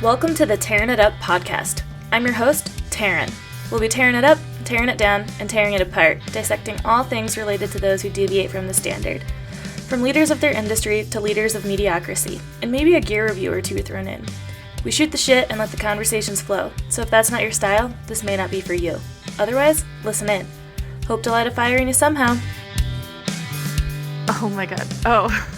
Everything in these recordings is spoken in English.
Welcome to the Tearing It Up podcast. I'm your host, Taryn. We'll be tearing it up, tearing it down, and tearing it apart, dissecting all things related to those who deviate from the standard. From leaders of their industry to leaders of mediocrity, and maybe a gear review or two thrown in. We shoot the shit and let the conversations flow, so if that's not your style, this may not be for you. Otherwise, listen in. Hope to light a fire in you somehow. Oh my god. Oh.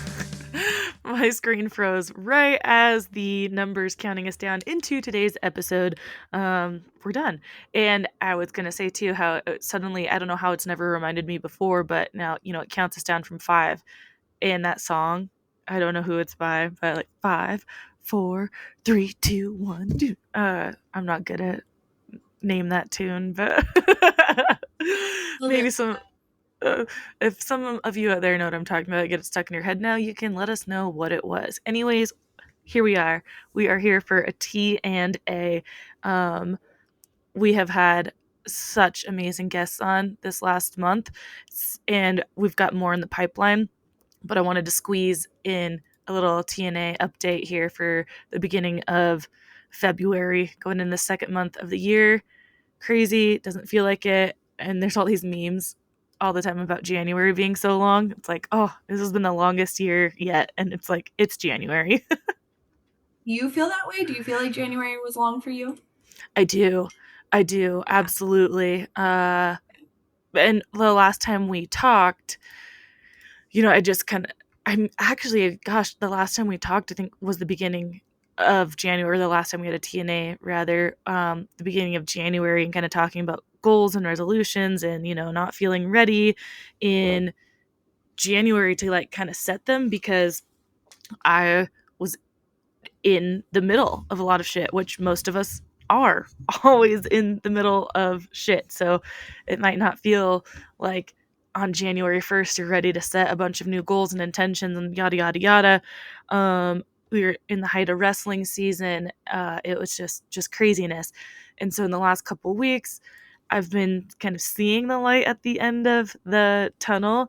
My screen froze right as the numbers counting us down into today's episode. We're done. And I was going to say too how suddenly, I don't know how it's never reminded me before, but now, it counts us down from 5. And that song, I don't know who it's by, but like 5, 4, 3, 2, 1, 2. I'm not good at name that tune, but maybe some... if some of you out there know what I'm talking about, get it stuck in your head now, you can let us know what it was. Anyways, here we are. We are here for a T&A. We have had such amazing guests on this last month, and we've got more in the pipeline, but I wanted to squeeze in a little T&A update here for the beginning of February, going in the second month of the year. Crazy, doesn't feel like it, and there's all these memes all the time about January being so long. It's like, oh, this has been the longest year yet, and it's like, it's January. You feel that way? Do you feel like January was long for you? I do, absolutely. And the last time we talked, I just kind of, the last time we talked, I think was the beginning of January, the last time we had a TNA, rather, the beginning of January, and kind of talking about goals and resolutions and, not feeling ready in January to like kind of set them, because I was in the middle of a lot of shit, which most of us are always in the middle of shit. So it might not feel like on January 1st you're ready to set a bunch of new goals and intentions and yada yada yada. We were in the height of wrestling season. It was just craziness. And so in the last couple weeks, I've been kind of seeing the light at the end of the tunnel.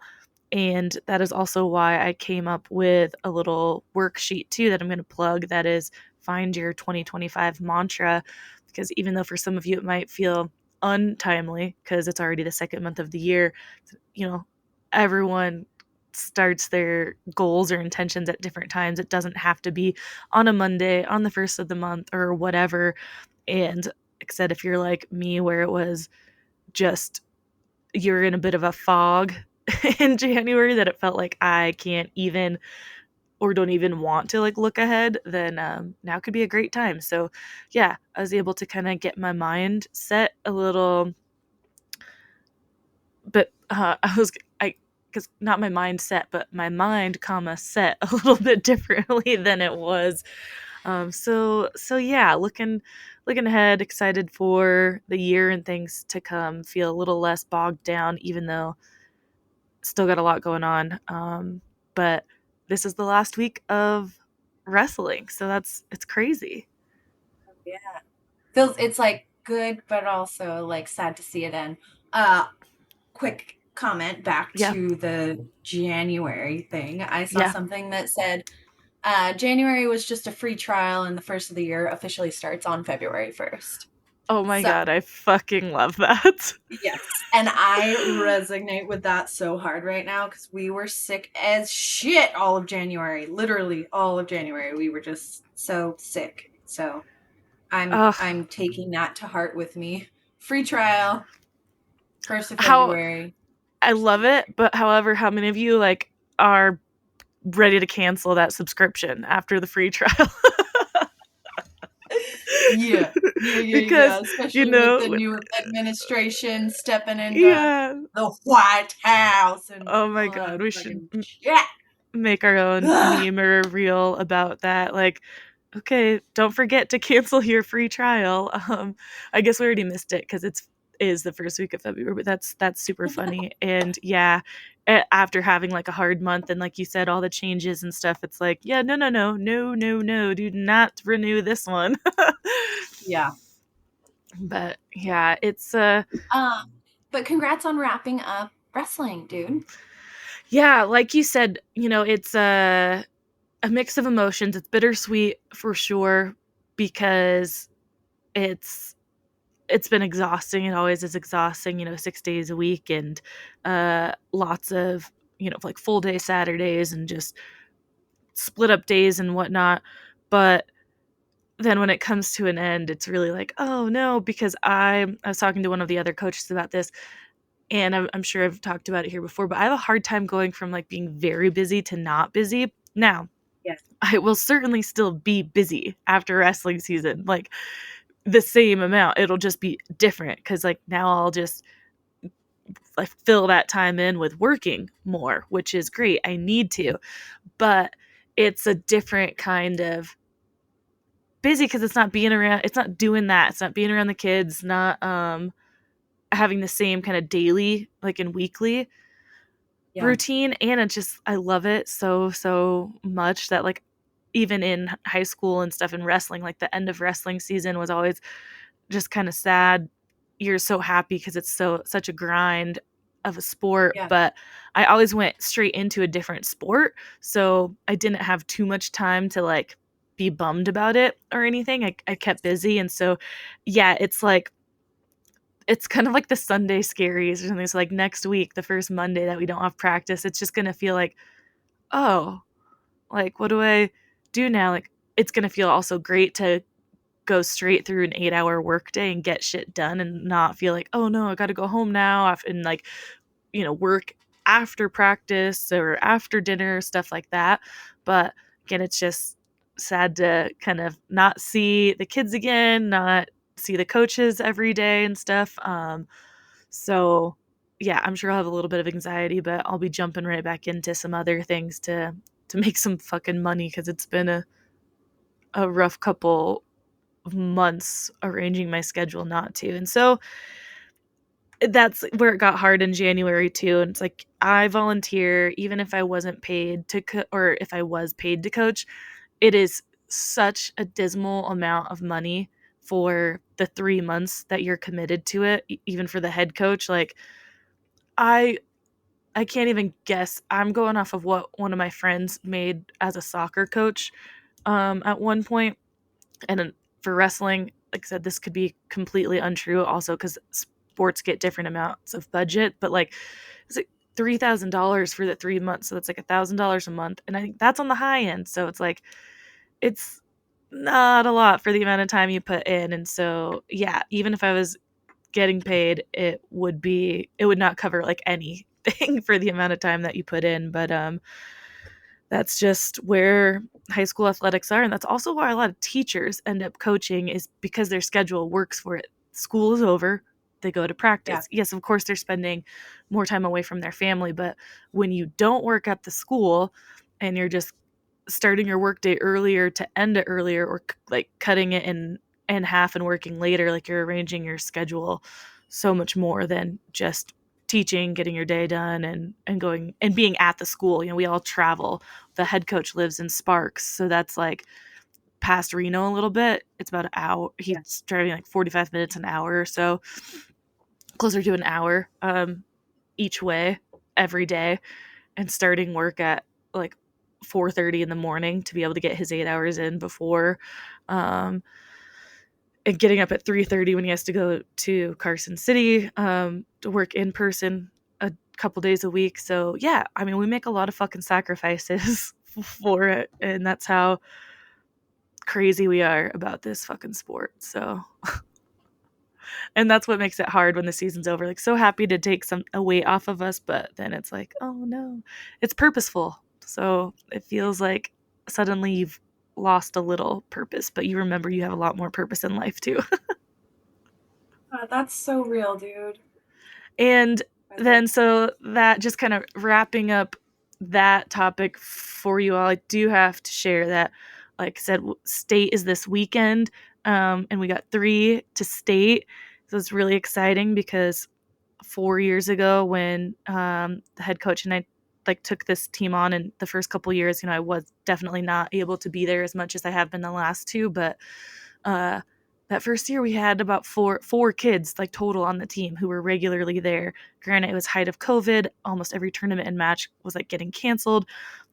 And that is also why I came up with a little worksheet too that I'm going to plug, that is Find Your 2025 Mantra. Because even though for some of you it might feel untimely because it's already the second month of the year, everyone starts their goals or intentions at different times. It doesn't have to be on a Monday, on the first of the month, or whatever. And except if you're like me, where it was just, you're in a bit of a fog in January, that it felt like I can't even or don't even want to like look ahead, then now could be a great time. So yeah, I was able to kind of get my mind set a little bit. Because not my mind set, but my mind, set a little bit differently than it was. So yeah, looking ahead, excited for the year and things to come. Feel a little less bogged down, even though still got a lot going on. But this is the last week of wrestling, so it's crazy. Yeah. It's like good, but also like sad to see it end. Quick comment back to the January thing. I saw something that said January was just a free trial and the first of the year officially starts on February 1st. Oh my god, I fucking love that. Yes, and I resonate with that so hard right now because we were sick as shit all of January. Literally all of January. We were just so sick. So I'm taking that to heart with me. Free trial, 1st of February. I love it, but however, how many of you like are ready to cancel that subscription after the free trial? Yeah. Because especially with the new administration stepping into the White House. And oh my god, we should make our own meme or reel about that. Like, okay, don't forget to cancel your free trial. I guess we already missed it because it is the first week of February, but that's super funny. And yeah, after having like a hard month and like you said, all the changes and stuff, it's like, yeah, no, do not renew this one. Yeah. But yeah, it's but congrats on wrapping up wrestling, dude. Yeah, like you said, it's a mix of emotions. It's bittersweet for sure. because it's been exhausting. It always is exhausting, 6 days a week, and lots of, like full day Saturdays and just split up days and whatnot. But then when it comes to an end, it's really like, oh no, because I was talking to one of the other coaches about this, and I'm sure I've talked about it here before, but I have a hard time going from like being very busy to not busy. Now, Yes. I will certainly still be busy after wrestling season, like the same amount. It'll just be different because like now I'll just like fill that time in with working more, which is great. I need to, but it's a different kind of busy because it's not being around, it's not doing that, it's not being around the kids, not having the same kind of daily like and weekly routine. And it's just, I love it so much that like even in high school and stuff in wrestling, like the end of wrestling season was always just kind of sad. You're so happy because it's such a grind of a sport, but I always went straight into a different sport, so I didn't have too much time to like be bummed about it or anything. I kept busy, and so yeah, it's like it's kind of like the Sunday scaries or something. So like next week, the first Monday that we don't have practice, it's just gonna feel like, oh, like what do I do now? Like it's gonna feel also great to go straight through an 8-hour workday and get shit done and not feel like, oh no, I got to go home now and like, work after practice or after dinner, stuff like that. But again, it's just sad to kind of not see the kids again, not see the coaches every day and stuff. So yeah, I'm sure I'll have a little bit of anxiety, but I'll be jumping right back into some other things to make some fucking money because it's been a rough couple months arranging my schedule not to. And so that's where it got hard in January too. And it's like I volunteer even if I wasn't paid to or if I was paid to coach. It is such a dismal amount of money for the 3 months that you're committed to it, even for the head coach. Like I can't even guess. I'm going off of what one of my friends made as a soccer coach at one point. And for wrestling, like I said, this could be completely untrue also because sports get different amounts of budget, but like it's like $3,000 for the 3 months. So it's like $1,000 a month. And I think that's on the high end. So it's like, it's not a lot for the amount of time you put in. And so, yeah, even if I was getting paid, it would not cover like anything for the amount of time that you put in. But that's just where high school athletics are. And that's also why a lot of teachers end up coaching, is because their schedule works for it. School is over, they go to practice. Yes, of course, they're spending more time away from their family. But when you don't work at the school and you're just starting your workday earlier to end it earlier, or like cutting it in half and working later, like you're arranging your schedule so much more than just teaching, getting your day done, and going and being at the school. We all travel. The head coach lives in Sparks, so that's like past Reno a little bit. It's about an hour. He's driving like 45 minutes, an hour or so, closer to an hour each way every day, and starting work at like 4:30 in the morning to be able to get his 8 hours in before and getting up at 3:30 when he has to go to Carson City to work in person a couple days a week. So yeah, I mean, we make a lot of fucking sacrifices for it, and that's how crazy we are about this fucking sport. So and that's what makes it hard when the season's over. Like, so happy to take a weight off of us, but then it's like, oh no, it's purposeful. So it feels like suddenly you've lost a little purpose, but you remember you have a lot more purpose in life too. That's so real, dude. And then, so that just kind of wrapping up that topic for you all, I do have to share that, like I said, state is this weekend, and we got 3 to state. So it's really exciting because 4 years ago when the head coach and I like took this team on, and the first couple years, I was definitely not able to be there as much as I have been the last 2, but that first year we had about four kids like total on the team who were regularly there. Granted, it was height of COVID. Almost every tournament and match was like getting canceled.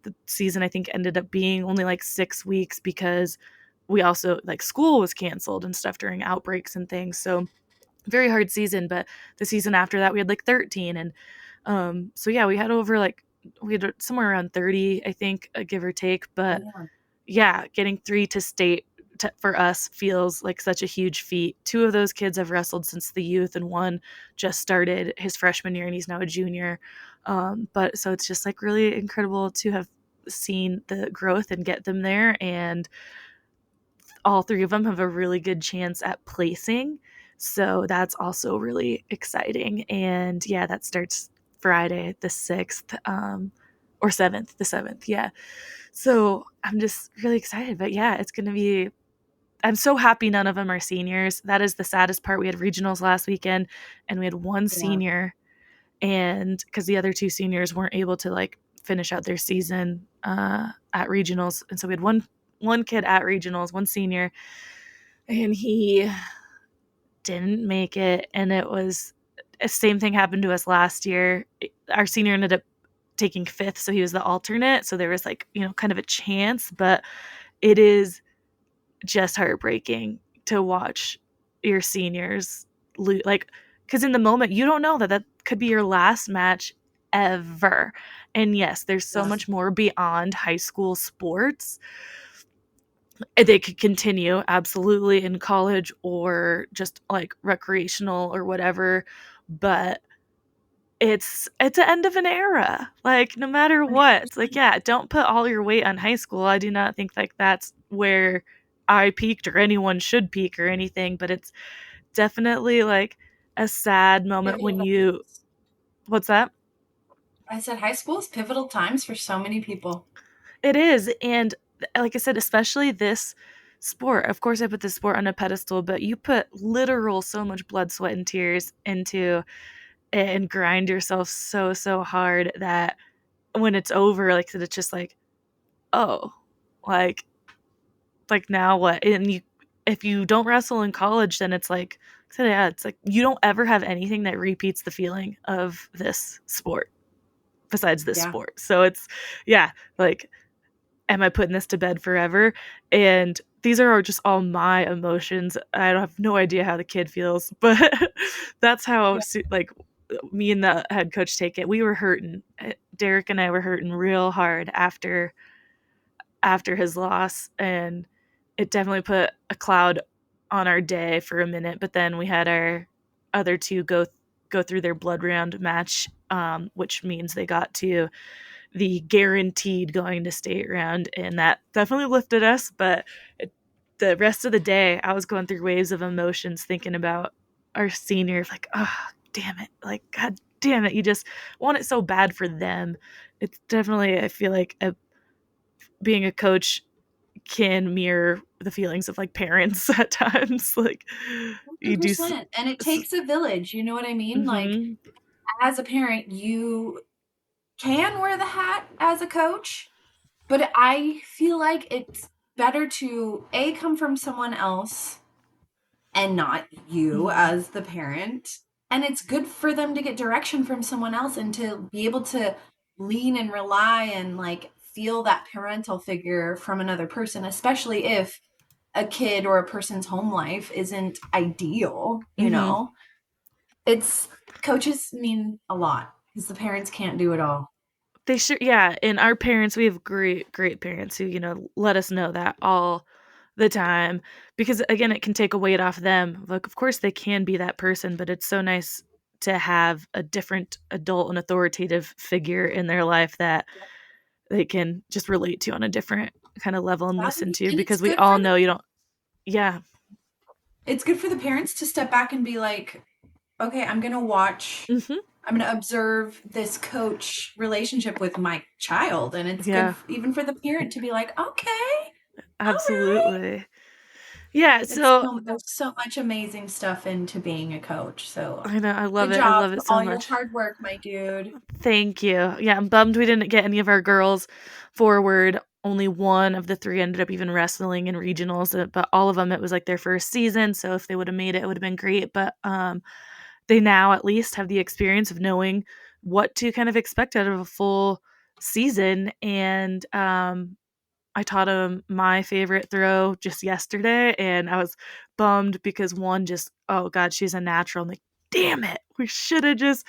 The season I think ended up being only like 6 weeks because we also, like, school was canceled and stuff during outbreaks and things. So very hard season. But the season after that, we had like 13. And so yeah, we had somewhere around 30, I think, give or take. But yeah, getting 3 to state for us feels like such a huge feat. 2 of those kids have wrestled since the youth, and one just started his freshman year and he's now a junior. But so it's just like really incredible to have seen the growth and get them there. And all 3 of them have a really good chance at placing. So that's also really exciting. And yeah, that starts Friday the 6th, or 7th, the 7th. Yeah. So I'm just really excited. But yeah, it's going to be, I'm so happy none of them are seniors. That is the saddest part. We had regionals last weekend and we had one senior, and because the other 2 seniors weren't able to like finish out their season at regionals. And so we had one kid at regionals, one senior, and he didn't make it. And it was the same thing happened to us last year. Our senior ended up taking 5th, so he was the alternate. So there was like, kind of a chance, but it is just heartbreaking to watch your seniors lose. Like, because in the moment, you don't know that could be your last match ever. And yes, there's so much more beyond high school sports. They could continue absolutely in college or just like recreational or whatever, but it's the end of an era. Like, no matter what, it's like, yeah, don't put all your weight on high school. I do not think like that's where I peaked or anyone should peak or anything, but it's definitely like a sad moment when you, what's that? I said high school is pivotal times for so many people. It is. And like I said, especially this sport. Of course, I put this sport on a pedestal, but you put literal so much blood, sweat, and tears into it and grind yourself so, so hard that when it's over, like I said, it's just like, oh, like now what? And if you don't wrestle in college, then it's like, I said, yeah, it's like you don't ever have anything that repeats the feeling of this sport besides this sport. So it's, yeah, like, am I putting this to bed forever? And these are just all my emotions. I have no idea how the kid feels, but that's how like me and the head coach take it. We were hurting. Derek and I were hurting real hard after his loss, and it definitely put a cloud on our day for a minute. But then we had our other 2 go through their blood round match, which means they got to the guaranteed going to state round, and that definitely lifted us. But the rest of the day, I was going through waves of emotions thinking about our senior, like, oh, damn it, like, god damn it, you just want it so bad for them. It's definitely, I feel like being a coach can mirror the feelings of like parents at times. Like, you do 100%. And it takes a village, you know what I mean? Like, as a parent, you can wear the hat as a coach, but I feel like it's better to come from someone else and not you as the parent. And it's good for them to get direction from someone else and to be able to lean and rely and like feel that parental figure from another person, especially if a kid or a person's home life isn't ideal, It's coaches mean a lot because the parents can't do it all. They sure, yeah. And our parents, we have great parents who, let us know that all the time, because again, it can take a weight off them. Like, of course they can be that person, but it's so nice to have a different adult and authoritative figure in their life that they can just relate to on a different kind of level and listen to, because we all know you don't. Yeah. It's good for the parents to step back and be like, okay, I'm going to watch, I'm going to observe this coach relationship with my child. And it's good even for the parent to be like, okay. Absolutely. Right. Yeah. So there's so much amazing stuff into being a coach. So I know. I love good it. job I love it so all much. your hard work, my dude. Thank you. Yeah. I'm bummed we didn't get any of our girls forward. Only one of the 3 ended up even wrestling in regionals, but all of them, it was like their first season. So if they would have made it, it would have been great. But they now at least have the experience of knowing what to kind of expect out of a full season. And I taught him my favorite throw just yesterday, and I was bummed because one just, oh God, she's a natural. I'm like, damn it, we should have just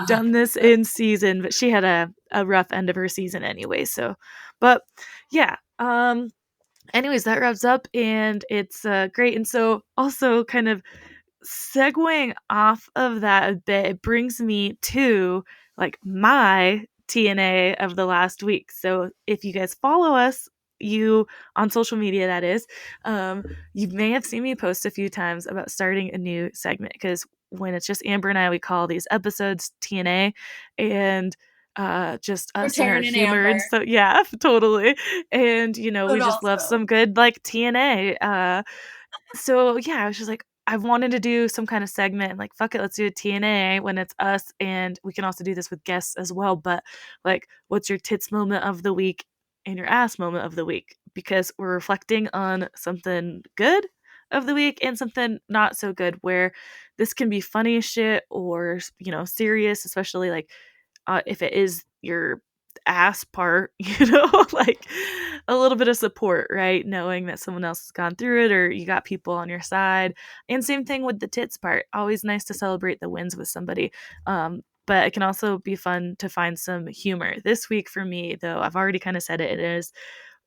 done this in season. But she had a rough end of her season anyway. So, but yeah. Anyways, that wraps up, and it's great. And so also kind of segueing off of that a bit, it brings me to like my TNA of the last week. So if you guys follow us, you on social media, that is, you may have seen me post a few times about starting a new segment, because when it's just Amber and I, we call these episodes TNA, and just For us and our Taryn and humor. And Amber. so yeah, totally. And you know, But we just love also, some good like TNA. So yeah, I was just like, I wanted to do some kind of segment, like, fuck it, let's do a TNA when it's us, and we can also do this with guests as well. But like, what's your tits moment of the week and your ass moment of the week? Because we're reflecting on something good of the week and something not so good, where this can be funny as shit or, you know, serious, especially like if it is your ass part, you know, like a little bit of support, right? Knowing that someone else has gone through it or you got people on your side. And same thing with the tits part. Always nice to celebrate the wins with somebody. But it can also be fun to find some humor. This week for me, though, I've already kind of said it, it is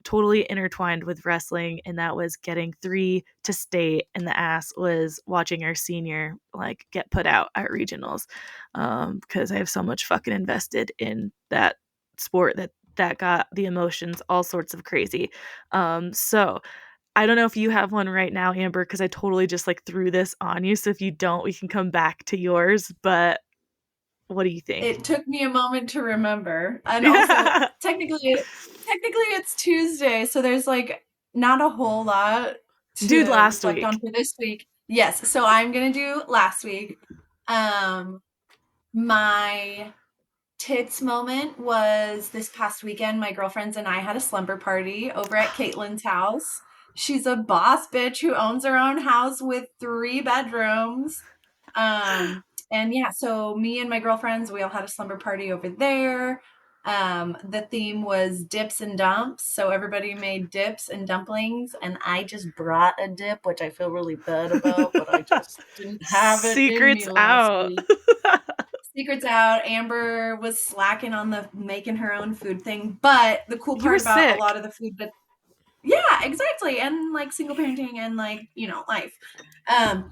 totally intertwined with wrestling, and that was getting 3 to state, and the ass was watching our senior like get put out at regionals, because I have so much fucking invested in that sport that got the emotions all sorts of crazy. So I don't know if you have one right now, Amber, because I totally just like threw this on you, so if you don't, we can come back to yours. But what do you think? it took me a moment to remember. And also, Yeah. technically it's Tuesday, so there's like not a whole lot Dude, to last reflect on week. for this week. Yes, so I'm gonna do last week. Um, my tits moment was this past weekend. My girlfriends and I had a slumber party over at Caitlin's house. She's a boss bitch who owns her own house with 3 bedrooms. And yeah, so me and my girlfriends, we all had a slumber party over there. The theme was dips and dumps. So everybody made dips and dumplings, and I just brought a dip, which I feel really bad about, but I just didn't have it in me Secrets last out. week. Secrets out. Amber was slacking on the making her own food thing. But the cool You were part about a lot sick. of the food that, yeah, exactly. And like single parenting and like, life. Um,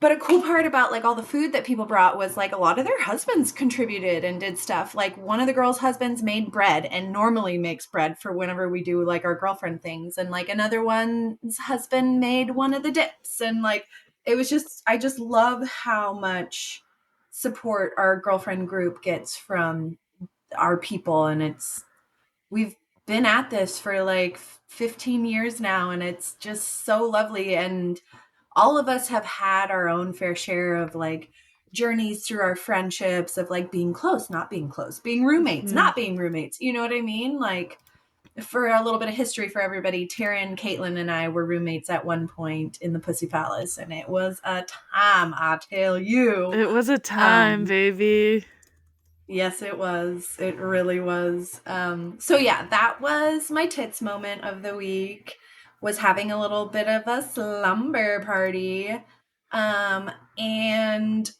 but a cool part about like all the food that people brought was like a lot of their husbands contributed and did stuff. Like one of the girls' husbands made bread and normally makes bread for whenever we do like our girlfriend things. And like another one's husband made one of the dips. And like it was just, I just love how much support our girlfriend group gets from our people. And we've been at this for like 15 years now, and it's just so lovely. And all of us have had our own fair share of like journeys through our friendships of like being close, not being close, being roommates, Mhm. not being roommates. You know what I mean? Like for a little bit of history for everybody, Taryn, Caitlin, and I were roommates at one point in the Pussy Palace, and it was a time, I tell you. It was a time, Um, baby. Yes, it was. It really was. So yeah, that was my tits moment of the week, was having a little bit of a slumber party. And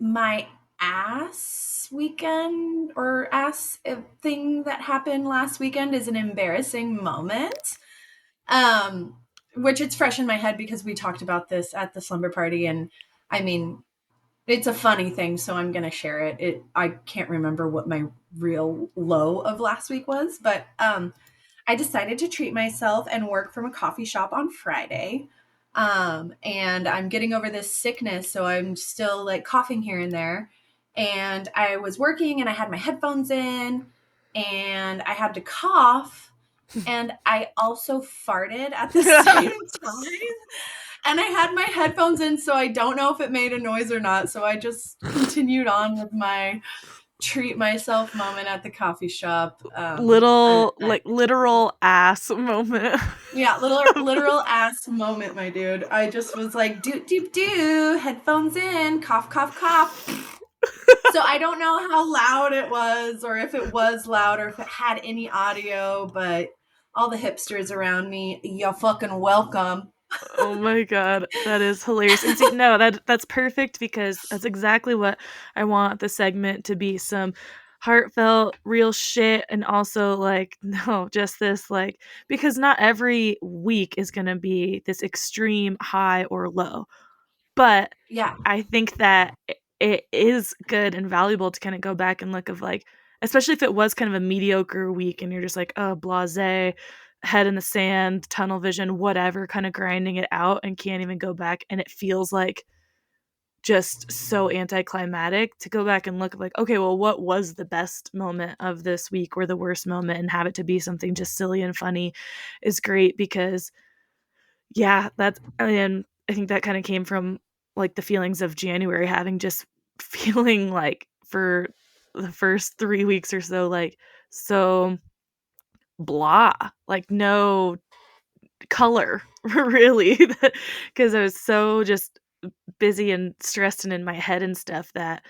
my ass weekend or ass thing that happened last weekend is an embarrassing moment. Um, which it's fresh in my head because we talked about this at the slumber party. And I mean, it's a funny thing, so I'm gonna share it. I can't remember what my real low of last week was, but I decided to treat myself and work from a coffee shop on Friday. And I'm getting over this sickness, so I'm still like coughing here and there. And I was working and I had my headphones in and I had to cough, and I also farted at the same time. And I had my headphones in, so I don't know if it made a noise or not. So I just continued on with my treat myself moment at the coffee shop. Little, like, literal ass moment. Yeah, literal ass moment, my dude. I just was like, do, headphones in, cough, cough, cough. So I don't know how loud it was, or if it was loud, or if it had any audio, but all the hipsters around me, you're fucking welcome. Oh my god, that is hilarious. And see, no, that's perfect because that's exactly what I want the segment to be, some heartfelt, real shit, and also like no, just this like because not every week is going to be this extreme high or low. But Yeah. I think that it is good and valuable to kind of go back and look of like, especially if it was kind of a mediocre week and you're just like, oh, blasé, head in the sand, tunnel vision, whatever, kind of grinding it out and can't even go back. And it feels like just so anticlimactic to go back and look like, okay, well, what was the best moment of this week or the worst moment and have it to be something just silly and funny is great because yeah, that's and I think that kind of came from like the feelings of January having just feeling like for the first 3 weeks or so like so blah, like no color really because I was so just busy and stressed and in my head and stuff that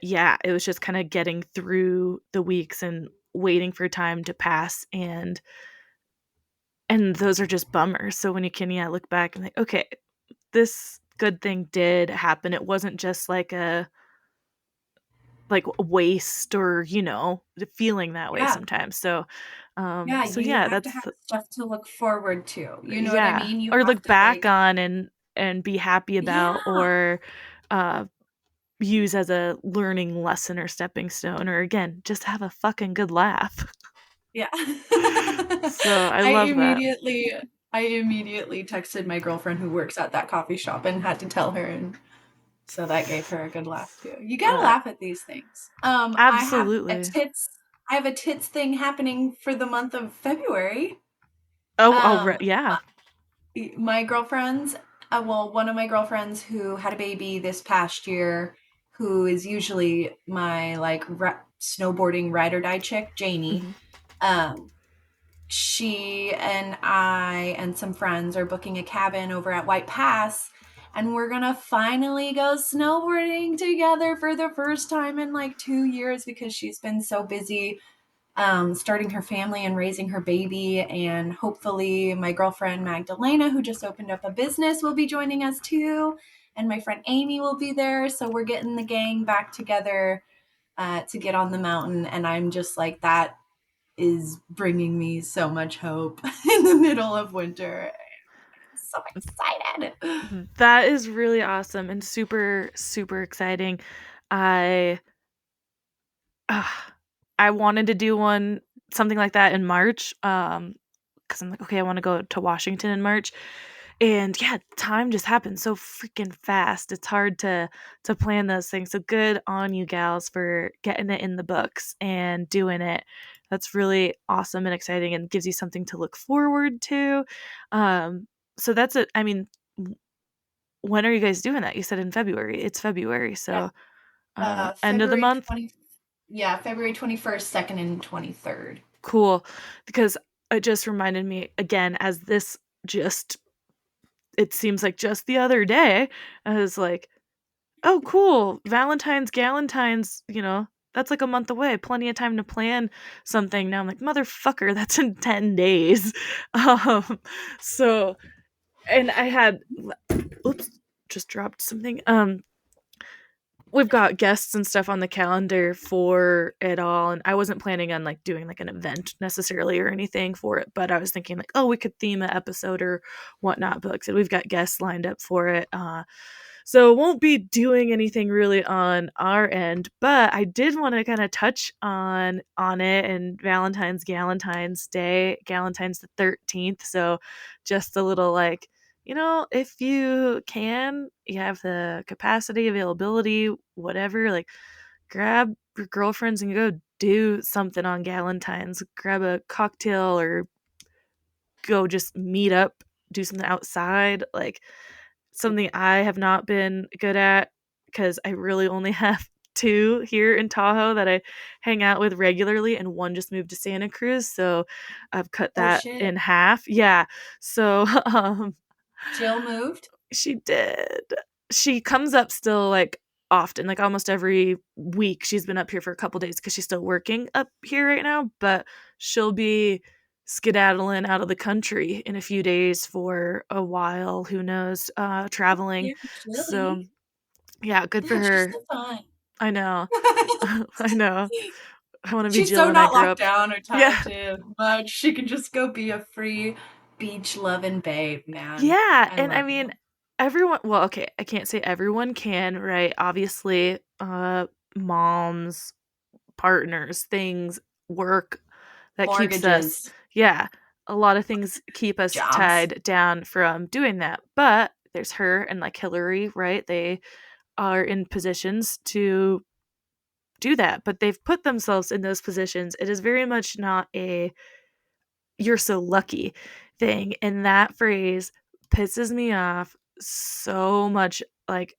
yeah, it was just kind of getting through the weeks and waiting for time to pass and those are just bummers. So when you can yeah, look back and like okay, this good thing did happen. It wasn't just like a waste or, feeling that way Yeah. sometimes. So Yeah, so you yeah, have to have stuff to look forward to. You know what I yeah. mean? You Or have look to back like, on and be happy about yeah. or uh use as a learning lesson or stepping stone or again, just have a fucking good laugh. Yeah. So I I love that. immediately I immediately texted my girlfriend who works at that coffee shop and had to tell her, and so that gave her a good laugh too. You gotta Uh, laugh at these things. absolutely. I have a tits thing happening for the month of February. Oh, Um yeah. my girlfriends, well, one of my girlfriends who had a baby this past year, who is usually my like snowboarding ride or die chick, Janie. Hmm. Um, she and I and some friends are booking a cabin over at White Pass, and we're gonna finally go snowboarding together for the first time in like 2 years because she's been so busy starting her family and raising her baby. And hopefully, my girlfriend Magdalena, who just opened up a business, will be joining us too. And my friend Amy will be there. So we're getting the gang back together to get on the mountain. And I'm just like, that is bringing me so much hope in the middle of winter. I'm so excited. That is really awesome and super, super exciting. I uh, I wanted to do something like that in March, because I'm like, okay, I want to go to Washington in March, and yeah, time just happens so freaking fast. It's hard to plan those things. So good on you gals for getting it in the books and doing it. That's really awesome and exciting, and gives you something to look forward to. Um, so that's it. I mean, when are you guys doing that? You said in February. It's February, Yeah, so end of the February month. 20. Yeah, February 21st, 2nd, and 23rd. Cool. Because it just reminded me again, as this just, it seems like just the other day, I was like, oh, cool. Valentine's, Galentine's, that's like a month away. Plenty of time to plan something. Now I'm like, motherfucker, that's in 10 days. Um, so, and I had, oops, just dropped something. We've got guests and stuff on the calendar for it all, and I wasn't planning on like doing like an event necessarily or anything for it, but I was thinking like, oh, we could theme an episode or whatnot. But like I said, we've got guests lined up for it, so won't be doing anything really on our end. But I did want to kind of touch on it and Galentine's Day, Galentine's the 13th. So just a little like, if you can, you have the capacity, availability, whatever, like grab your girlfriends and go do something on Galentine's. Grab a cocktail or go just meet up, do something outside. Like something I have not been good at because I really only have two here in Tahoe that I hang out with regularly, and one just moved to Santa Cruz. So I've cut Oh that shit. in half. Yeah. So Jill moved? she did. She comes up still like often, like almost every week. She's been up here for a couple days because she's still working up here right now, but she'll be skedaddling out of the country in a few days for a while. Who knows? Traveling. Yeah, So really. yeah, good for She's her. so fun. I know. I know. I want to be She's Jill so when I not grow locked up. down or tied Yeah. to much. She can just go be a free beach loving babe, man. Yeah. I And I love mean, that. everyone, well, okay, I can't say everyone can, right? Obviously, moms, partners, things, work that keeps us, Mortgages, yeah, a lot of things keep us jobs. tied down from doing that. But there's her and like Hillary, right? They are in positions to do that, but they've put themselves in those positions. It is very much not a "you're so lucky" thing, and that phrase pisses me off so much. Like,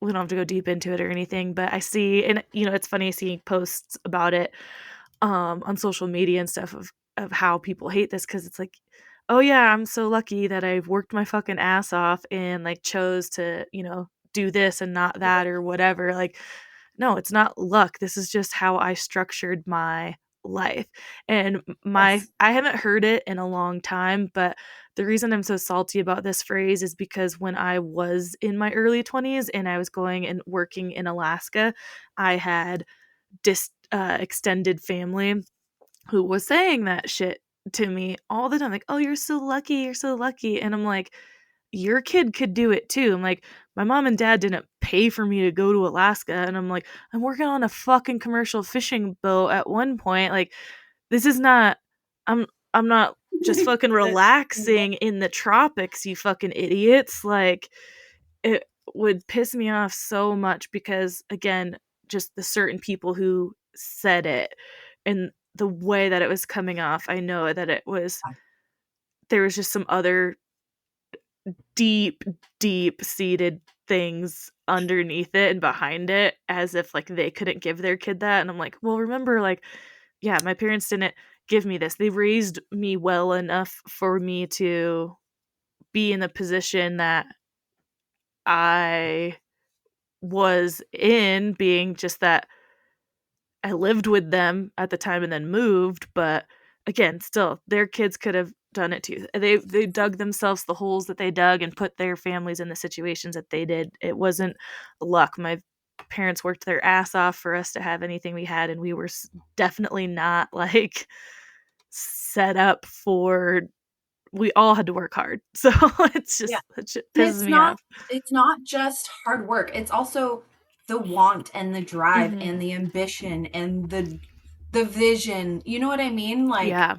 we don't have to go deep into it or anything, but I see, and it's funny seeing posts about it on social media and stuff of how people hate this, because it's like, oh yeah, I'm so lucky that I've worked my fucking ass off and like chose to do this and not that or whatever. Like, no, it's not luck. This is just how I structured my life. And my Yes. I haven't heard it in a long time, but the reason I'm so salty about this phrase is because when I was in my early 20s and I was going and working in Alaska, I had extended family who was saying that shit to me all the time, like, "Oh, you're so lucky," and I'm like, "Your kid could do it too." I'm like, "My mom and dad didn't pay for me to go to Alaska," and I'm like, "I'm working on a fucking commercial fishing boat at one point, like, this is not I'm I'm not just fucking relaxing in the tropics, you fucking idiots." Like, it would piss me off so much because, again, just the certain people who said it and the way that it was coming off, I know that there was just some other deep, deep seated things underneath it and behind it, as if like they couldn't give their kid that. And I'm like, well, remember, like, yeah, my parents didn't give me this. They raised me well enough for me to be in the position that I was in, being just that I lived with them at the time and then moved, but again, still, their kids could have done it too. They dug themselves the holes that they dug and put their families in the situations that they did. It wasn't luck. My parents worked their ass off for us to have anything we had, and we were definitely not like set up for. We all had to work hard, so it's Yeah. just that shit And pisses me off. it's not just hard work. It's also the want and the drive Hmm. and the ambition and the vision. You know what I mean? Like, Yeah,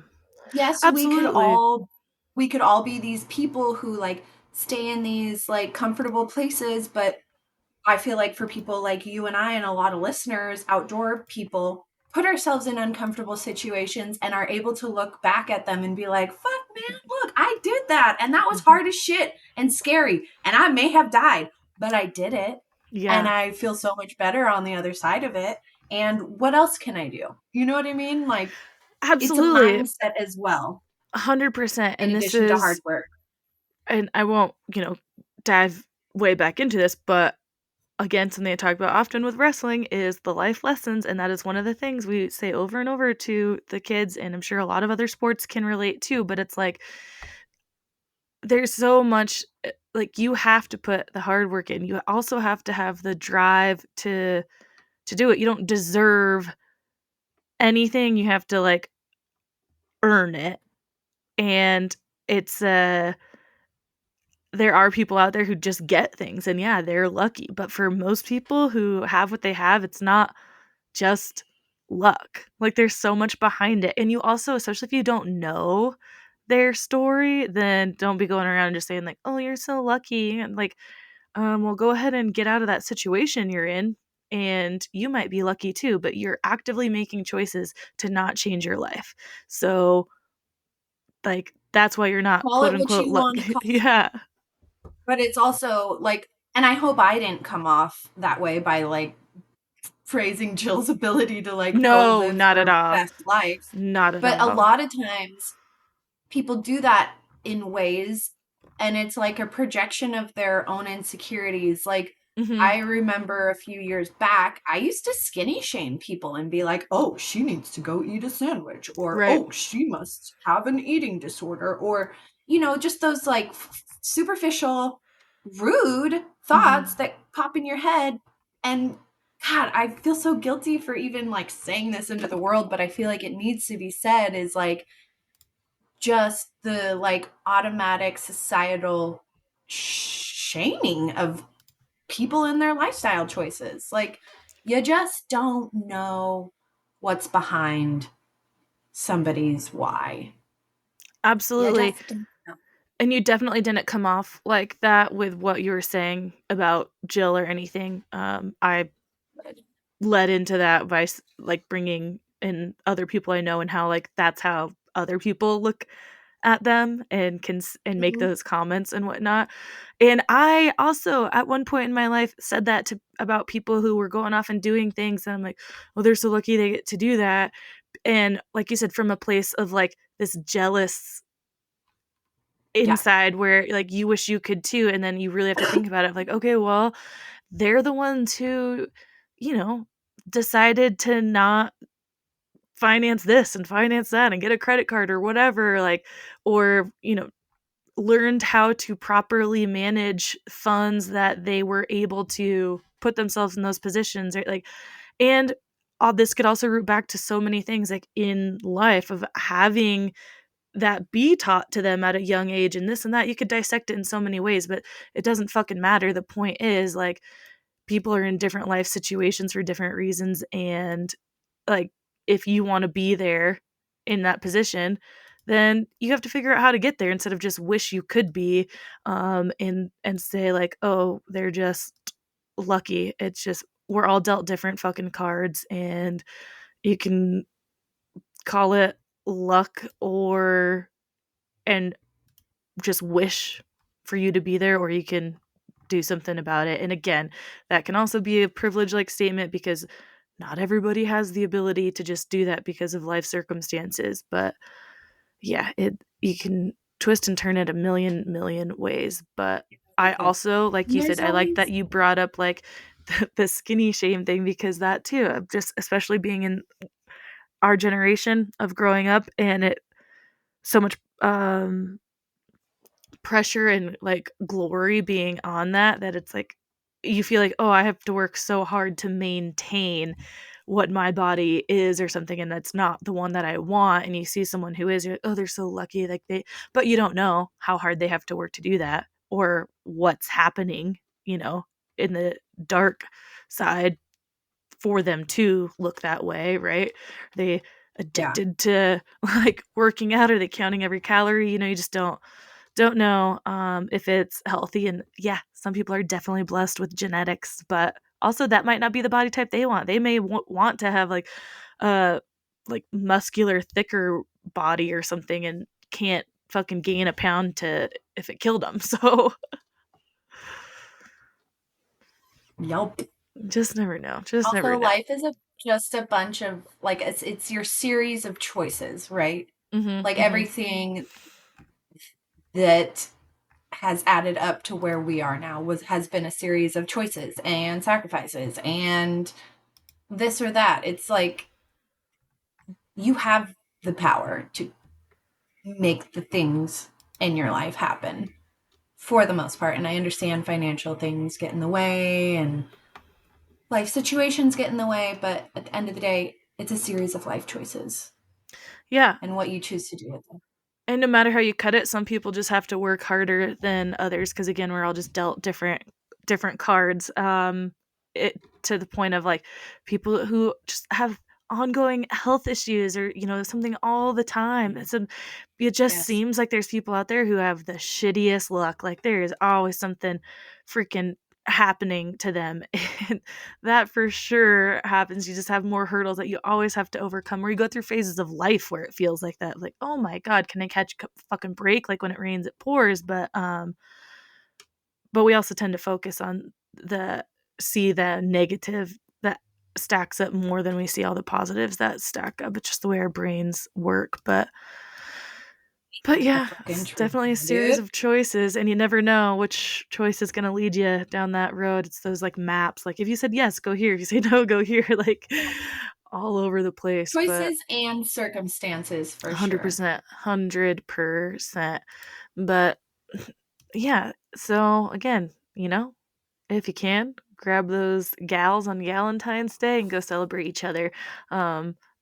yes, absolutely. we could all be these people who like stay in these like comfortable places, but I feel like for people like you and I and a lot of listeners, outdoor people, put ourselves in uncomfortable situations and are able to look back at them and be like, fuck, man, look, I did that. And that was Hmm. hard as shit and scary. And I may have died, but I did it. And Yeah, I feel so much better on the other side of it. And what else can I do? You know what I mean? Like, it's a absolutely. mindset as well, 100%. in And this addition to hard is, work. and I won't, dive way back into this, but again, something I talk about often with wrestling is the life lessons. And that is one of the things we say over and over to the kids. And I'm sure a lot of other sports can relate too, but it's like, there's so much, like, you have to put the hard work in. You also have to have the drive to do it. You don't deserve anything. You have to like earn it. And it's there are people out there who just get things, and yeah, they're lucky, but for most people who have what they have, it's not just luck. Like, there's so much behind it, and you also, especially if you don't know their story, then don't be going around and just saying like, "Oh, you're so lucky," and like, well, go ahead and get out of that situation you're in, and you might be lucky too, but you're actively making choices to not change your life. So, like, that's why you're not Call quote it what unquote you luck. want to call. Yeah. But it's also like, and I hope I didn't come off that way by like praising Jill's ability to like go No, live not at her all. best life. Not at But a all. lot of times people do that in ways, and it's like a projection of their own insecurities. Like, I remember a few years back, I used to skinny shame people and be like, oh, she needs to go eat a sandwich, or Right. oh, she must have an eating disorder, or, just those like superficial, rude thoughts that pop in your head. And God, I feel so guilty for even like saying this into the world, but I feel like it needs to be said, is like just the like automatic societal shaming of people and their lifestyle choices. Like, you just don't know what's behind somebody's why. You Absolutely. just don't know. And you definitely didn't come off like that with what you were saying about Jill or anything. I led into that by like bringing in other people I know and how like that's how other people look at them and and make Mhm. those comments and whatnot. And I also at one point in my life said that to about people who were going off and doing things, and I'm like, well, they're so lucky they get to do that. And like you said, from a place of like this jealous Yeah. inside where like you wish you could too, and then you really have to think about it like, okay, well, they're the ones who, you know, decided to not finance this and finance that and get a credit card or whatever, like, or, learned how to properly manage funds that they were able to put themselves in those positions, right? Like, and all this could also root back to so many things like in life of having that be taught to them at a young age and this and that. You could dissect it in so many ways, but it doesn't fucking matter. The point is, like, people are in different life situations for different reasons, and like if you want to be there in that position, then you have to figure out how to get there instead of just wish you could be, and say like, oh, they're just lucky. It's just we're all dealt different fucking cards, and you can call it luck or and just wish for you to be there, or you can do something about it. And again, that can also be a privilege like statement because not everybody has the ability to just do that because of life circumstances. But yeah, it you can twist and turn it a million ways. But I Okay. also, like And you there's said, I like that always, you brought up like the skinny shame thing, because that too, just especially being in our generation of growing up, and it so much pressure and like glory being on that it's like you feel like, oh, I have to work so hard to maintain what my body is or something, and that's not the one that I want. And you see someone who is, you're like, oh, they're so lucky, like they, but you don't know how hard they have to work to do that or what's happening, in the dark side for them to look that way, right? Are they yeah, addicted to like working out? Are they counting every calorie? You just don't know if it's healthy. And yeah, some people are definitely blessed with genetics, but also that might not be the body type they want. They may want to have uh like muscular, thicker body or something, and can't fucking gain a pound to if it killed them. So nope. just never know. Just never Also, know. life is just a bunch of like, it's your series of choices, right? Mhm. Like Mhm. everything that has added up to where we are now has been a series of choices and sacrifices and this or that. It's like you have the power to make the things in your life happen for the most part. And I understand financial things get in the way and life situations get in the way, but at the end of the day, it's a series of life choices Yeah. and what you choose to do with them. And no matter how you cut it, some people just have to work harder than others because again, we're all just dealt different cards. It to the point of like people who just have ongoing health issues or something all the time. It just Yes. seems like there's people out there who have the shittiest luck. Like there is always something freaking happening to them. And that for sure happens. You just have more hurdles that you always have to overcome, where you go through phases of life where it feels like that, like, oh my god, can I catch a fucking break? Like when it rains it pours. But we also tend to focus on the negative that stacks up more than we see all the positives that stack up. It's just the way our brains work. But But yeah, it's definitely a series of choices, and you never know which choice is going to lead you down that road. It's those like maps. Like if you said yes, go here. If you say no, go here. Like all over the place. Choices and circumstances for 100%, 100%. But yeah, so again, if you can, grab those gals on Galentine's Day and go celebrate each other.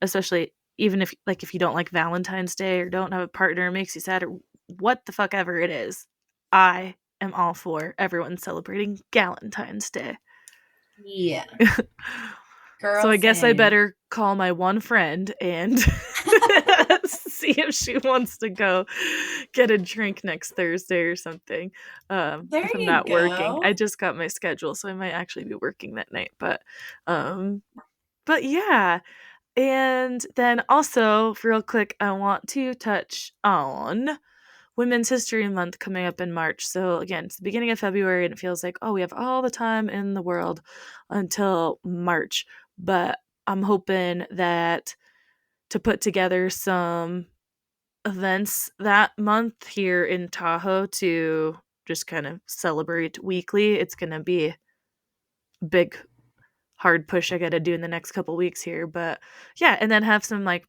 Especially even if you don't like Valentine's Day or don't have a partner, it makes you sad or what the fuck ever it is. I am all for everyone celebrating Galentine's Day. Yeah. Girl, so I guess I better call my one friend and see if she wants to go get a drink next Thursday or something. If I'm not working. I just got my schedule, so I might actually be working that night. But yeah. And then also, real quick, I want to touch on Women's History Month coming up in March. So again, it's the beginning of February, and it feels like, we have all the time in the world until March. But I'm hoping that to put together some events that month here in Tahoe to just kind of celebrate weekly. It's going to be a big, hard push I got to do in the next couple weeks here. But yeah, and then have some like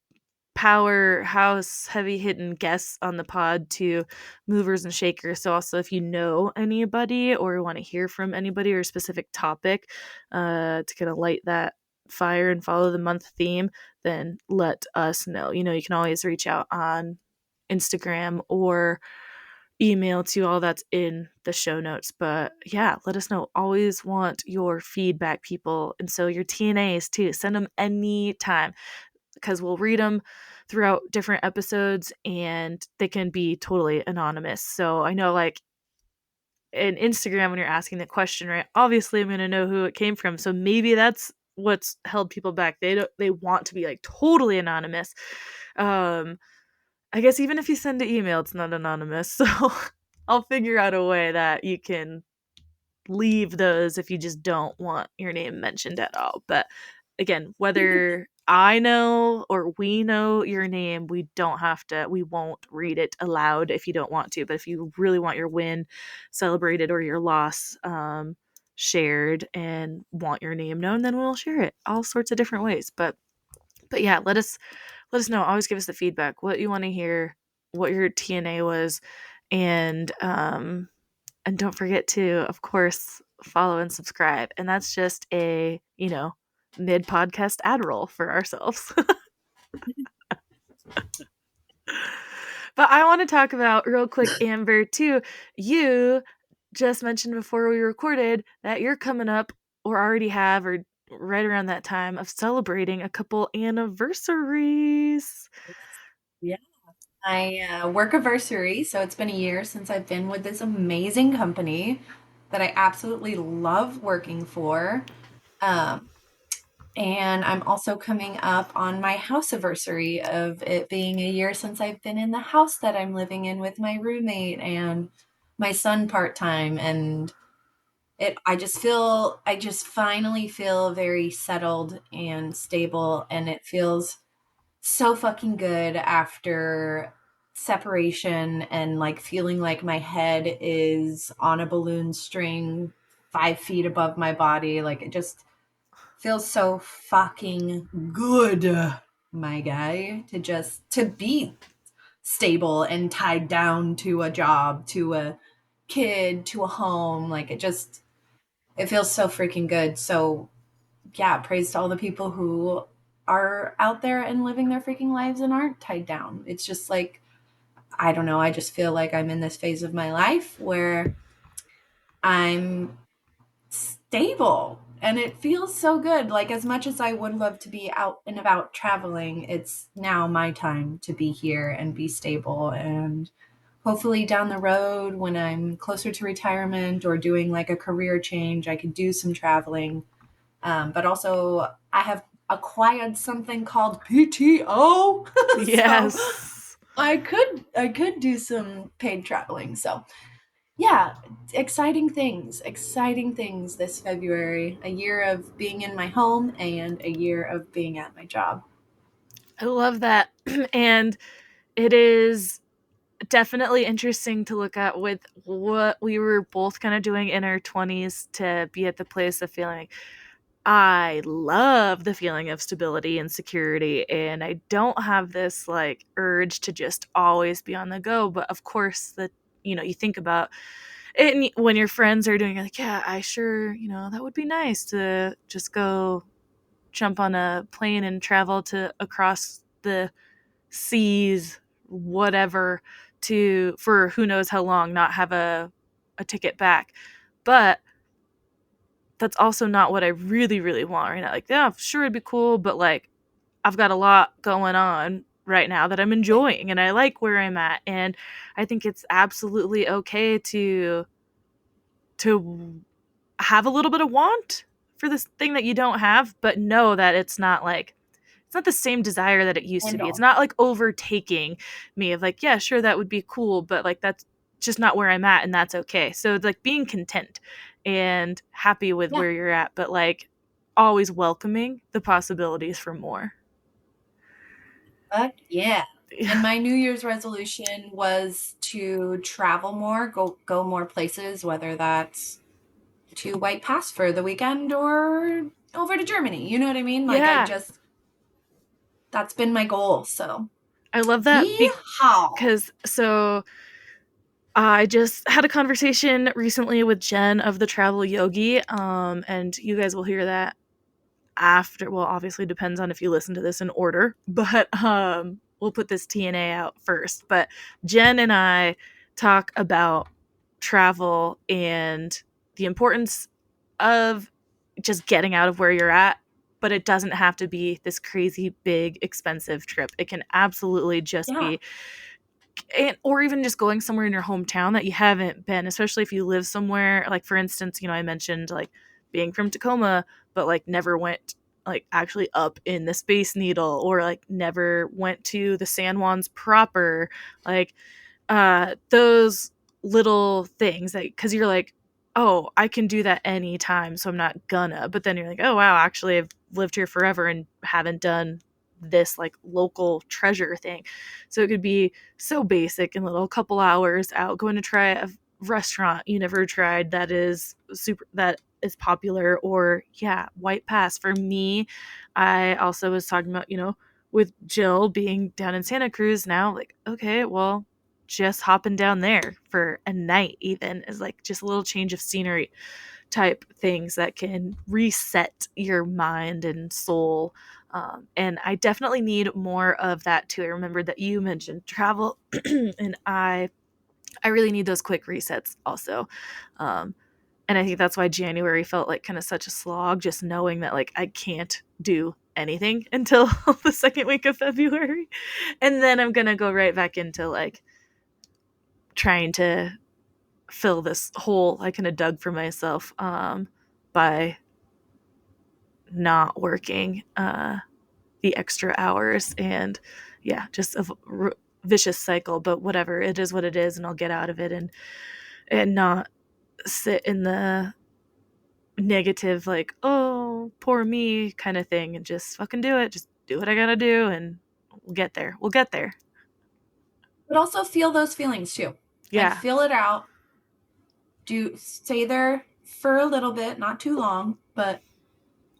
powerhouse heavy hitting guests on the pod to movers and shakers. So also if you know anybody or want to hear from anybody or a specific topic to kind of light that fire and follow the month theme, then let us know. You can always reach out on Instagram or email to all that's in the show notes. But yeah, let us know. Always want your feedback, people. And so your TNAs too, send them anytime because we'll read them throughout different episodes and they can be totally anonymous. So I know like in Instagram when you're asking the question, right, obviously I'm going to know who it came from. So maybe that's what's held people back. They want to be like totally anonymous. I guess even if you send an email, it's not anonymous. So I'll figure out a way that you can leave those if you just don't want your name mentioned at all. But again, whether I know or we know your name, we won't read it aloud if you don't want to. But if you really want your win celebrated or your loss shared and want your name known, then we'll share it all sorts of different ways. But yeah, let us know. Always give us the feedback, what you want to hear, what your TNA was, and don't forget to, of course, follow and subscribe. And that's just a, mid-podcast ad roll for ourselves. But I want to talk about real quick, Amber, too. You just mentioned before we recorded that you're coming up or already have or right around that time of celebrating a couple anniversaries. Yeah. My work anniversary. So it's been a year since I've been with this amazing company that I absolutely love working for. And I'm also coming up on my house anniversary of it being a year since I've been in the house that I'm living in with my roommate and my son part-time. And I just finally feel very settled and stable, and it feels so fucking good after separation and like feeling like my head is on a balloon string 5 feet above my body. Like it just feels so fucking good, my guy, to be stable and tied down to a job, to a kid, to a home. Like it feels so freaking good. So yeah, praise to all the people who are out there and living their freaking lives and aren't tied down. It's just like, I don't know, I just feel like I'm in this phase of my life where I'm stable and it feels so good. Like, as much as I would love to be out and about traveling, it's now my time to be here and be stable. And hopefully down the road, when I'm closer to retirement or doing like a career change, I could do some traveling. But also, I have acquired something called PTO. Yes. So I could do some paid traveling. So yeah, exciting things this February. A year of being in my home and a year of being at my job. I love that. And it is definitely interesting to look at with what we were both kind of doing in our 20s to be at the place of feeling I love the feeling of stability and security, and I don't have this like urge to just always be on the go. But of course, you think about it when your friends are doing it, like, yeah, I sure, that would be nice to just go jump on a plane and travel to across the seas, whatever, to for who knows how long, not have a ticket back. But that's also not what I really, really want right now. Like, yeah, sure, it'd be cool, but like, I've got a lot going on right now that I'm enjoying, and I like where I'm at, and I think it's absolutely okay to have a little bit of want for this thing that you don't have, but know that it's not the same desire that it used to And be. It's all. not like overtaking me of like, yeah, sure, that would be cool, but like that's just not where I'm at, and that's okay. So it's like being content and happy with Yeah. where you're at, but like always welcoming the possibilities for more. Fuck yeah. And Yeah. my New Year's resolution was to travel more, go more places, whether that's to White Pass for the weekend or over to Germany. You know what I mean? Like Yeah. that's been my goal. So I love that yeehaw. because I just had a conversation recently with Jen of the Travel Yogi, and you guys will hear that after. Well, obviously depends on if you listen to this in order, but we'll put this TNA out first. But Jen and I talk about travel and the importance of just getting out of where you're at, but it doesn't have to be this crazy big expensive trip. It can absolutely just Yeah. be, or even just going somewhere in your hometown that you haven't been, especially if you live somewhere like, for instance, I mentioned like being from Tacoma, but like never went like actually up in the Space Needle, or like never went to the San Juans proper, like those little things that, because you're like, oh, I can do that anytime, so I'm not gonna. But then you're like, oh wow, actually I've lived here forever and haven't done this like local treasure thing. So it could be so basic and little, couple hours out going to try a restaurant you never tried that is popular, or yeah, White Pass. For me, I also was talking about, with Jill being down in Santa Cruz now, like, okay, well, just hopping down there for a night even is like just a little change of scenery type things that can reset your mind and soul. And I definitely need more of that too. I remember that you mentioned travel, and I really need those quick resets also. Um, and I think that's why January felt like kind of such a slog, just knowing that like I can't do anything until the second week of February. And then I'm going to go right back into like trying to fill this hole I kind of dug for myself, by not working the extra hours, and yeah, just vicious cycle. But whatever, it is what it is, and I'll get out of it, and not sit in the negative like, oh, poor me kind of thing, and just fucking do it. Just do what I gotta do, and we'll get there. But also feel those feelings too. Like Yeah, feel it out. Do stay there for a little bit, not too long, but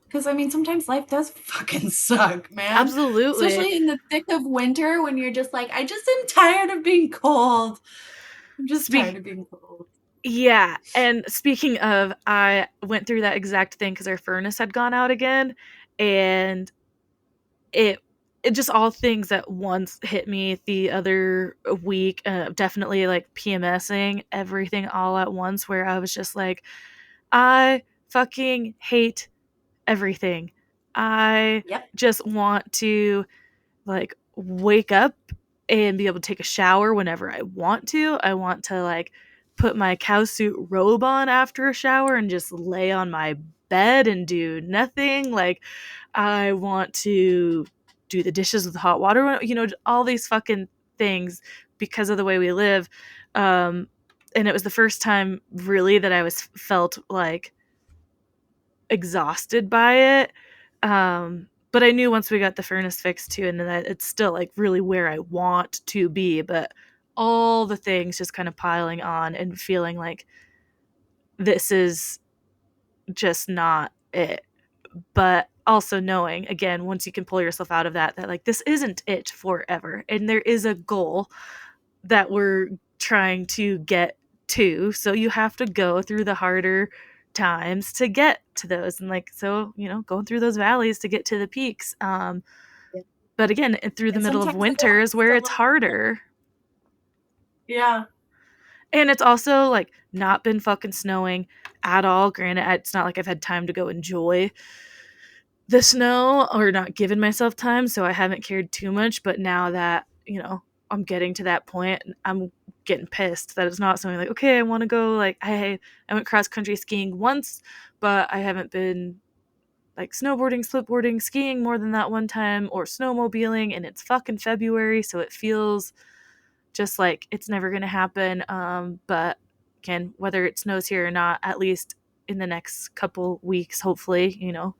because I mean, sometimes life does fucking suck, man. absolutely. Especially in the thick of winter when you're just like, I just am tired of being cold. I'm just tired Speak of being cold. Yeah, and speaking of, I went through that exact thing because our furnace had gone out again, and it it just all things at once hit me the other week. Definitely like PMSing everything all at once, where I was just like, I fucking hate everything. I Yep. just want to like wake up and be able to take a shower whenever I want to. I want to like put my cowsuit robe on after a shower and just lay on my bed and do nothing. Like, I want to do the dishes with hot water, all these fucking things because of the way we live. And it was the first time really that I was felt like exhausted by it. But I knew once we got the furnace fixed too, and that it's still like really where I want to be, but all the things just kind of piling on and feeling like this is just not it. But also knowing, again, once you can pull yourself out of that like this isn't it forever, and there is a goal that we're trying to get to, so you have to go through the harder times to get to those, and like, so, you know, going through those valleys to get to the peaks. But again, through the And middle of sometimes the winter is valley's where a it's little harder. harder. Yeah. And it's also like not been fucking snowing at all. Granted, it's not like I've had time to go enjoy the snow or not given myself time, so I haven't cared too much. But now that, you know, I'm getting to that point, I'm getting pissed that it's not something like, okay, I want to go. Like, I went cross country skiing once, but I haven't been like snowboarding, slipboarding, skiing more than that one time, or snowmobiling, and it's fucking February, so it feels just like it's never going to happen. But again, whether it snows here or not, at least in the next couple weeks, hopefully, you know,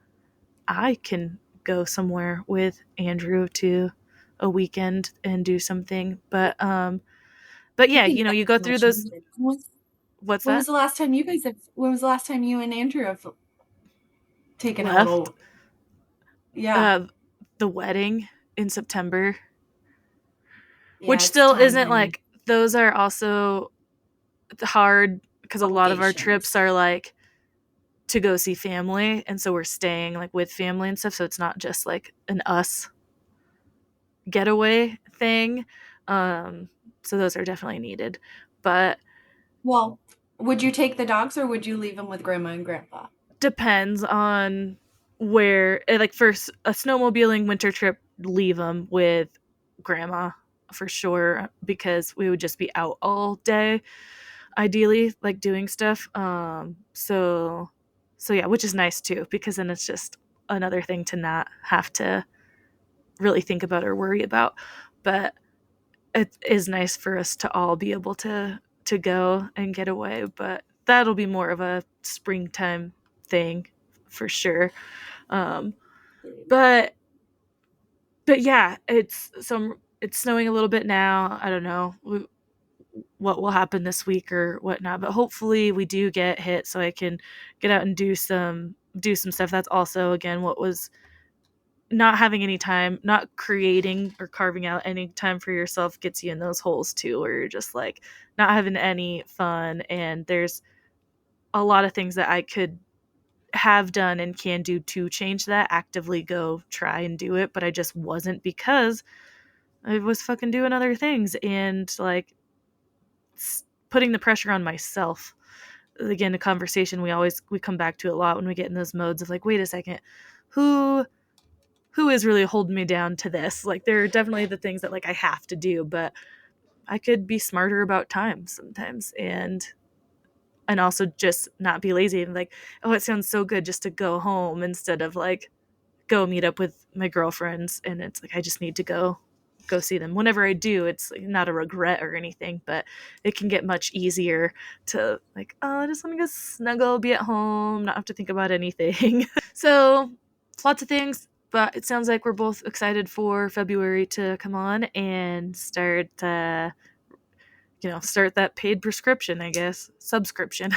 I can go somewhere with Andrew to a weekend and do something. But You yeah, can you do know, that you go so through much those. needed. What's When that? was the last time when was the last time you and Andrew have taken a Left little? Yeah. the wedding in September, which Yeah, it's still time, isn't honey. like, those are also hard because a lot of our trips Obligations. are like to go see family, and so we're staying like with family and stuff, so it's not just like an us getaway thing. So those are definitely needed. But Well, would you take the dogs or would you leave them with grandma and grandpa? depends on where, like for a snowmobiling winter trip, leave them with grandma for sure, because we would just be out all day, ideally, like doing stuff. So yeah, which is nice too, because then it's just another thing to not have to really think about or worry about. But it is nice for us to all be able to go and get away. But that'll be more of a springtime thing for sure. um but yeah, it's snowing a little bit now. I don't know what will happen this week or whatnot, but hopefully we do get hit so I can get out and do some stuff. That's also, again, what was not having any time, not creating or carving out any time for yourself, gets you in those holes too, where you're just like not having any fun. And there's a lot of things that I could have done and can do to change that, actively go try and do it, but I just wasn't, because I was fucking doing other things and like putting the pressure on myself. Again, a conversation we come back to a lot when we get in those modes of like, wait a second, who is really holding me down to this? Like, there are definitely the things that like I have to do, but I could be smarter about time sometimes, and also just not be lazy and like, oh, it sounds so good just to go home instead of like go meet up with my girlfriends. And it's like, I just need to go see them. Whenever I do, it's like not a regret or anything, but it can get much easier to like, oh, I just want to go snuggle, be at home, not have to think about anything. So lots of things, but it sounds like we're both excited for February to come on and start that paid prescription, I guess, subscription.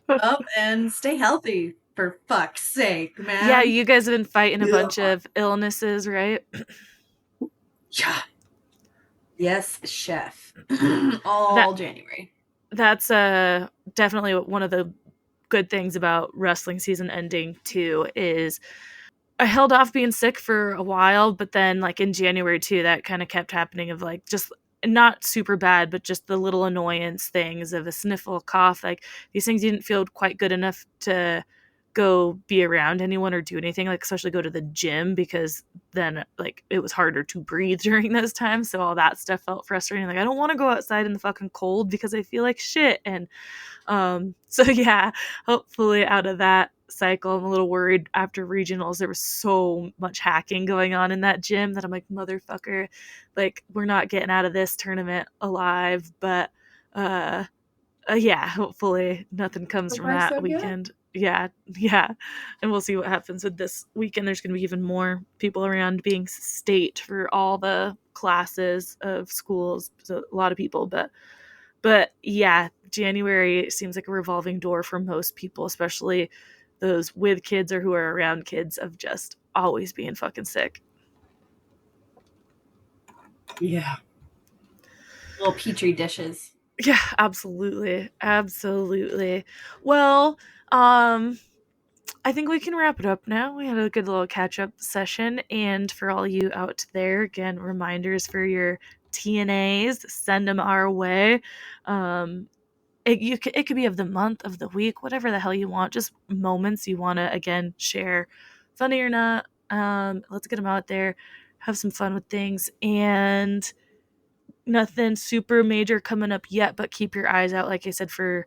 Up and stay healthy, for fuck's sake, Yeah, man. you guys have been fighting a bunch Yeah. of illnesses, right? Yeah. Yes, chef. that All January. that's definitely one of the good things about wrestling season ending too, is I held off being sick for a while, but then like in January too, that kind of kept happening, of like just not super bad, but just the little annoyance things of a sniffle, cough, like these things you didn't feel quite good enough to go be around anyone or do anything, like especially go to the gym, because then like it was harder to breathe during those times. So all that stuff felt frustrating. Like, I don't want to go outside in the fucking cold because I feel like shit. And so yeah, hopefully out of that cycle. I'm a little worried after regionals. There was so much hacking going on in that gym that I'm like, motherfucker, like we're not getting out of this tournament alive. But yeah, hopefully nothing comes So from far, that so good. weekend. Yeah. And we'll see what happens with this weekend. There's going to be even more people around being state for all the classes of schools. So a lot of people, but yeah, January seems like a revolving door for most people, especially those with kids or who are around kids, of just always being fucking sick. Yeah. Little petri dishes. Yeah, absolutely. Well, I think we can wrap it up now. We had a good little catch-up session, and for all you out there, again, reminders for your TNAs, send them our way. It could be of the month, of the week, whatever the hell you want, just moments you want to, again, share, funny or not. Let's get them out there, have some fun with things, and nothing super major coming up yet, but keep your eyes out, like I said, for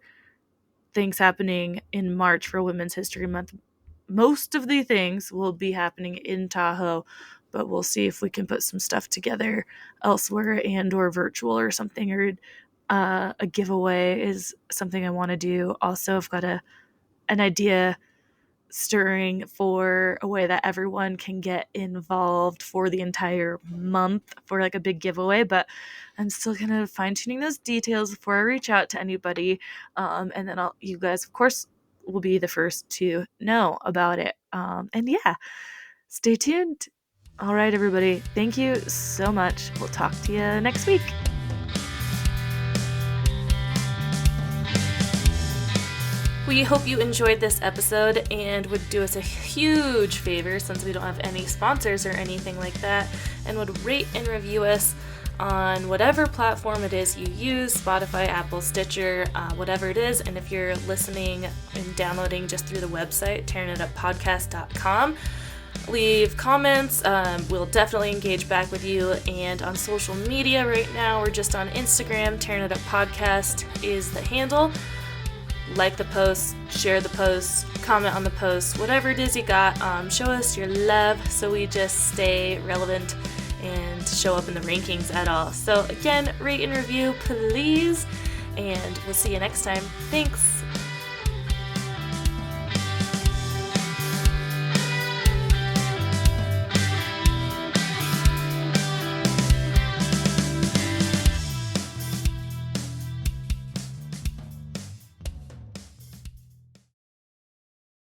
things happening in March for Women's History Month. Most of the things will be happening in Tahoe, but we'll see if we can put some stuff together elsewhere and or virtual or something, or a giveaway is something I want to do. Also, I've got an idea stirring for a way that everyone can get involved for the entire month for like a big giveaway, but I'm still kind of fine-tuning those details before I reach out to anybody, and then you guys of course will be the first to know about it, and yeah, stay tuned. All right, everybody, thank you so much. We'll talk to you next week. We hope you enjoyed this episode and would do us a huge favor, since we don't have any sponsors or anything like that, and would rate and review us on whatever platform it is you use, Spotify, Apple, Stitcher, whatever it is. And if you're listening and downloading just through the website, tearingituppodcast.com, leave comments. We'll definitely engage back with you. And on social media right now, we're just on Instagram. Tearing It Up Podcast is the handle. Like the post, share the post, comment on the post, whatever it is you got. Show us your love so we just stay relevant and show up in the rankings at all. So again, rate and review, please, and we'll see you next time. Thanks.